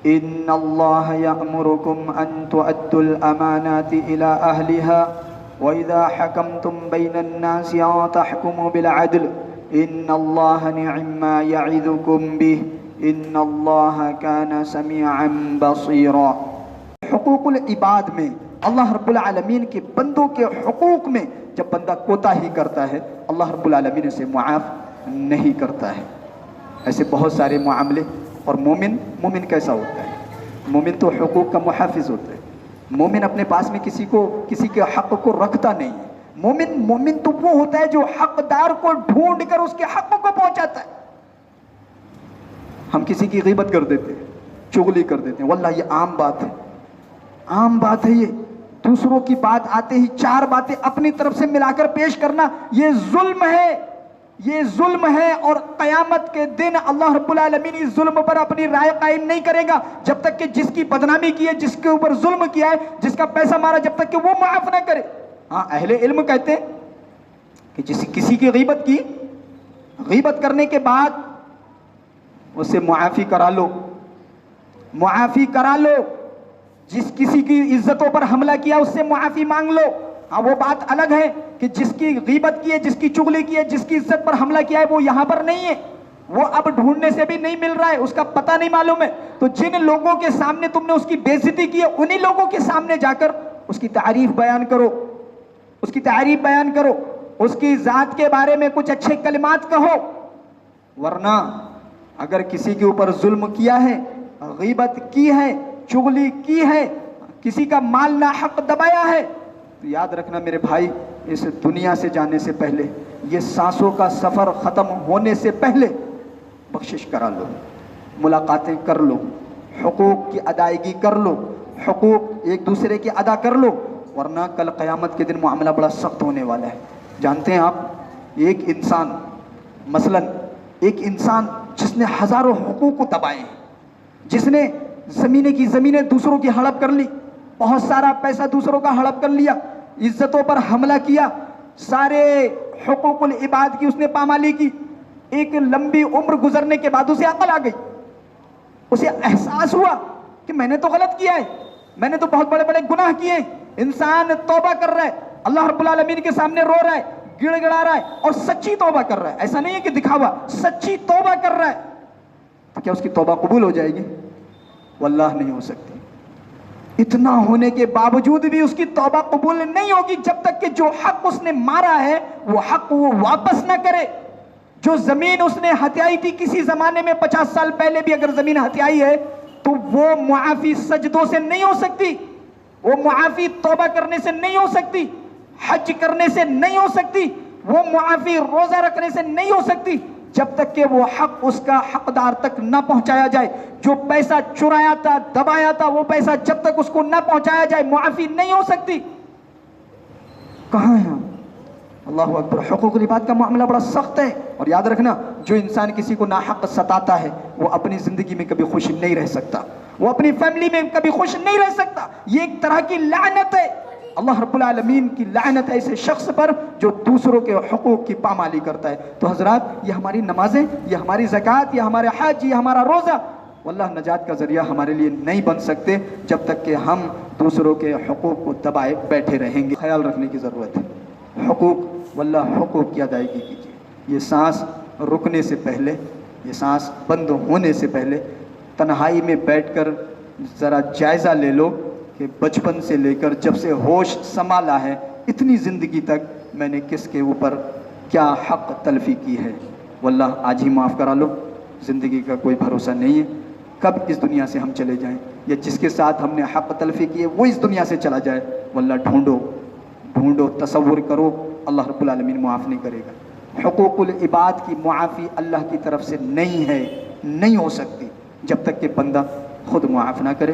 ان اللہ یأمرکم ان تؤدوا الامانات الی اہلها وَإِذَا حَكَمْتُمْ بَيْنَ النَّاسِ أَن تَحْكُمُوا بِالْعَدْلِ إِنَّ اللَّهَ نِعِمَّا يَعِظُكُمْ بِهِ إِنَّ اللَّهَ كَانَ سَمِيعًا بَصِيرًا۔ حقوق العباد میں اللہ رب العالمین کے بندوں کے حقوق میں جب بندہ کوتاہی کرتا ہے اللہ رب العالمین اسے معاف نہیں کرتا ہے۔ ایسے بہت سارے معاملے۔ اور مومن کیسا ہوتا ہے؟ مومن تو حقوق کا محافظ ہوتا ہے۔ مومن اپنے پاس میں کسی کے حق کو رکھتا نہیں ہے۔ مومن تو وہ ہوتا ہے جو حقدار کو ڈھونڈ کر اس کے حق کو پہنچاتا ہے۔ ہم کسی کی غیبت کر دیتے ہیں، چغلی کر دیتے ہیں، واللہ یہ عام بات ہے یہ۔ دوسروں کی بات آتے ہی چار باتیں اپنی طرف سے ملا کر پیش کرنا، یہ ظلم ہے اور قیامت کے دن اللہ رب العالمین اس ظلم پر اپنی رائے قائم نہیں کرے گا جب تک کہ جس کی بدنامی کی ہے، جس کے اوپر ظلم کیا ہے، جس کا پیسہ مارا، جب تک کہ وہ معاف نہ کرے۔ ہاں، اہل علم کہتے ہیں کہ کسی کی غیبت کرنے کے بعد اسے معافی کرا لو۔ جس کسی کی عزتوں پر حملہ کیا اس سے معافی مانگ لو۔ ہاں، وہ بات الگ ہے کہ جس کی غیبت کی ہے، جس کی چغلی کی ہے، جس کی عزت پر حملہ کیا ہے وہ یہاں پر نہیں ہے، وہ اب ڈھونڈنے سے بھی نہیں مل رہا ہے، اس کا پتہ نہیں معلوم ہے۔ تو جن لوگوں کے سامنے تم نے اس کی بے عزتی کی ہے انہی لوگوں کے سامنے جا کر اس کی تعریف بیان کرو، اس کی ذات کے بارے میں کچھ اچھے کلمات کہو۔ ورنہ اگر کسی کے اوپر ظلم کیا ہے، غیبت کی ہے، چغلی کی ہے، کسی کا مال ناحق دبایا ہے، تو یاد رکھنا میرے بھائی، اس دنیا سے جانے سے پہلے، یہ سانسوں کا سفر ختم ہونے سے پہلے بخشش کرا لو، ملاقاتیں کر لو، حقوق کی ادائیگی کر لو، حقوق ایک دوسرے کے ادا کر لو، ورنہ کل قیامت کے دن معاملہ بڑا سخت ہونے والا ہے۔ جانتے ہیں آپ، ایک انسان جس نے ہزاروں حقوق کو دبائے ہیں، جس نے زمینیں دوسروں کی ہڑپ کر لی، بہت سارا پیسہ دوسروں کا ہڑپ کر لیا، عزتوں پر حملہ کیا، سارے حقوق العباد کی اس نے پامالی کی، ایک لمبی عمر گزرنے کے بعد اسے عقل آ گئی، اسے احساس ہوا کہ میں نے تو غلط کیا ہے، میں نے تو بہت بڑے بڑے گناہ کیے ہیں۔ انسان توبہ کر رہا ہے، اللہ رب العالمین کے سامنے رو رہا ہے، گڑ گڑا رہا ہے اور سچی توبہ کر رہا ہے، ایسا نہیں ہے کہ دکھاوا، سچی توبہ کر رہا ہے، تو کیا اس کی توبہ قبول ہو جائے گی؟ واللہ نہیں ہو سکتی۔ اتنا ہونے کے باوجود بھی اس کی توبہ قبول نہیں ہوگی جب تک کہ جو حق اس نے مارا ہے وہ حق وہ واپس نہ کرے۔ جو زمین اس نے ہتھیائی تھی کسی زمانے میں، 50 سال پہلے بھی اگر زمین ہتھیائی ہے تو وہ معافی سجدوں سے نہیں ہو سکتی، وہ معافی توبہ کرنے سے نہیں ہو سکتی، حج کرنے سے نہیں ہو سکتی، وہ معافی روزہ رکھنے سے نہیں ہو سکتی، جب تک کہ وہ حق اس کا حقدار تک نہ پہنچایا جائے۔ جو پیسہ چرایا تھا، دبایا تھا، وہ پیسہ جب تک اس کو نہ پہنچایا جائے معافی نہیں ہو سکتی۔ کہاں ہیں ہم؟ اللہ اکبر۔ حقوق العباد کا معاملہ بڑا سخت ہے، اور یاد رکھنا، جو انسان کسی کو ناحق ستاتا ہے وہ اپنی زندگی میں کبھی خوش نہیں رہ سکتا، وہ اپنی فیملی میں کبھی خوش نہیں رہ سکتا۔ یہ ایک طرح کی لعنت ہے، اللہ رب العالمین کی لعنت ہے ایسے شخص پر جو دوسروں کے حقوق کی پامالی کرتا ہے۔ تو حضرات، یہ ہماری نمازیں، یہ ہماری زکوٰۃ، یہ ہمارے حج، یہ ہمارا روزہ واللہ نجات کا ذریعہ ہمارے لیے نہیں بن سکتے جب تک کہ ہم دوسروں کے حقوق کو دبائے بیٹھے رہیں گے۔ خیال رکھنے کی ضرورت ہے، حقوق کی ادائیگی کیجیے۔ یہ سانس رکنے سے پہلے، یہ سانس بند ہونے سے پہلے تنہائی میں بیٹھ کر ذرا جائزہ لے لو کہ بچپن سے لے کر جب سے ہوش سنبھالا ہے اتنی زندگی تک میں نے کس کے اوپر کیا حق تلفی کی ہے۔ واللہ آج ہی معاف کرا لو، زندگی کا کوئی بھروسہ نہیں ہے، کب اس دنیا سے ہم چلے جائیں، یا جس کے ساتھ ہم نے حق تلفی کی ہے وہ اس دنیا سے چلا جائے۔ واللہ ڈھونڈو، تصور کرو، اللہ رب العالمین معاف نہیں کرے گا۔ حقوق العباد کی معافی اللہ کی طرف سے نہیں ہو سکتی جب تک کہ بندہ خود معاف نہ کرے۔